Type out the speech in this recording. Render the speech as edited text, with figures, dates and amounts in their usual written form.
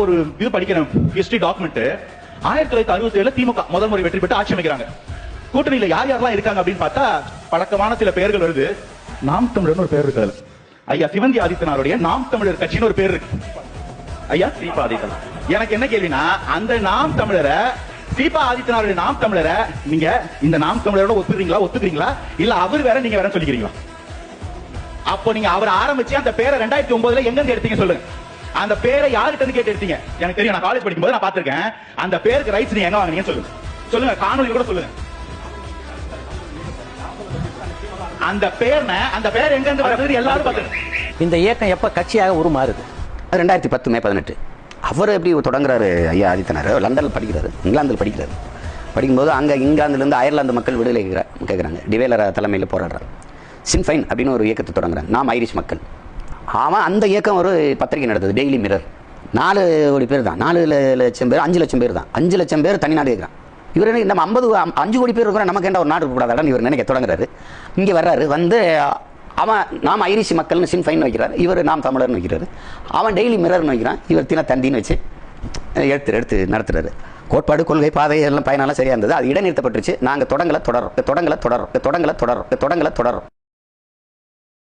ஒரு இது படிக்கிறேன் ஹிஸ்டரி டாக்குமெண்ட். 1967 திமுக முதல் முறை வெற்றி பெற்று ஆட்சி அமைக்கிறாங்க. கூட்டணியில யார் யாரெல்லாம் இருக்காங்க அப்படின்னு பார்த்தா பழக்கமான சில பெயர்கள் வருது. நாம் தமிழர்னு ஒரு பேர் இருக்கு. ஐயா சிவந்தி ஆதித்தனாருடைய நாம் தமிழர் கட்சின்னு ஒரு பேர் இருக்கு. ஐயா சீபா ஆதித்தனார். எனக்கு என்ன கேள்வினா, அந்த நாம் தமிழரை சீபா ஆதித்தனாருடைய நாம் தமிழரை நீங்க இந்த நாம் தமிழரோட ஒத்துக்கிறீங்களா இல்ல அவர் வேற நீங்க வேற சொல்லிக்கிறீங்களா? அப்போ நீங்க அவர் ஆரம்பிச்சு அந்த பேரை 2009 எங்க இருந்து எடுத்தீங்க சொல்லுங்க. அந்த பேரை யார்கிட்ட கேட்டு எடுத்தீங்க? எனக்கு தெரியும், நான் காலேஜ் படிக்கும்போது நான் பாத்திருக்கேன். அந்த பேருக்கு ரைட்ஸ் நீங்க எங்க வாங்குனீங்க சொல்லுங்க, காணொலி கூட சொல்லுங்க. அந்த பேர் எங்க இருந்து வருது எல்லாரும் பாத்துங்க. இந்த இயக்கம் எப்ப கட்சியாக உருமாறுது? 2010 மே 18 அவர் எப்படி தொடங்குறாரு? ஐயா ஆதித்தனார் லண்டனில் படிக்கிறாரு, இங்கிலாந்தில் படிக்கிறாரு. படிக்கும்போது அங்கே இங்கிலாந்துலேருந்து அயர்லாந்து மக்கள் விடுதலை கேட்குறாங்க. டிவேலர் தலைமையில் போராடுறாங்க. சின்ஃபைன் அப்படின்னு ஒரு இயக்கத்தை தொடங்குறாங்க, நாம் ஐரிஷ் மக்கள். அவன் அந்த இயக்கம் ஒரு பத்திரிகை நடத்துது, டெய்லி மிரர். 4 கோடி பேர் தான், 4 லட்சம் பேர், 5 லட்சம் பேர் தான். 5 லட்சம் பேர் தனிநாடு இருக்கிறான். இவர் நம்ம 5 கோடி பேர் இருக்கிற நமக்கு என்ன ஒரு நாடு இருக்கக்கூடாது இவர் நினைக்க தொடங்குறாரு. இங்கே வர்றாரு, வந்து அவன் நாம் ஐரிஷ் மக்கள்னு சின்ஃபைன் வைக்கிறார், இவர் நாம் தமிழர்னு வைக்கிறாரு. அவன் டெய்லி மிரர்னு வைக்கிறான், இவர் தினத்தந்தின்னு வச்சு எடுத்து நடத்துறாரு. கோட்பாடு, கொள்கை, பாதை எல்லாம் பயனாலாம் சரியா இருந்தது. அது இடைநிறுத்தப்பட்டுருச்சு. நாங்கள் தொடங்கலை தொடரும்.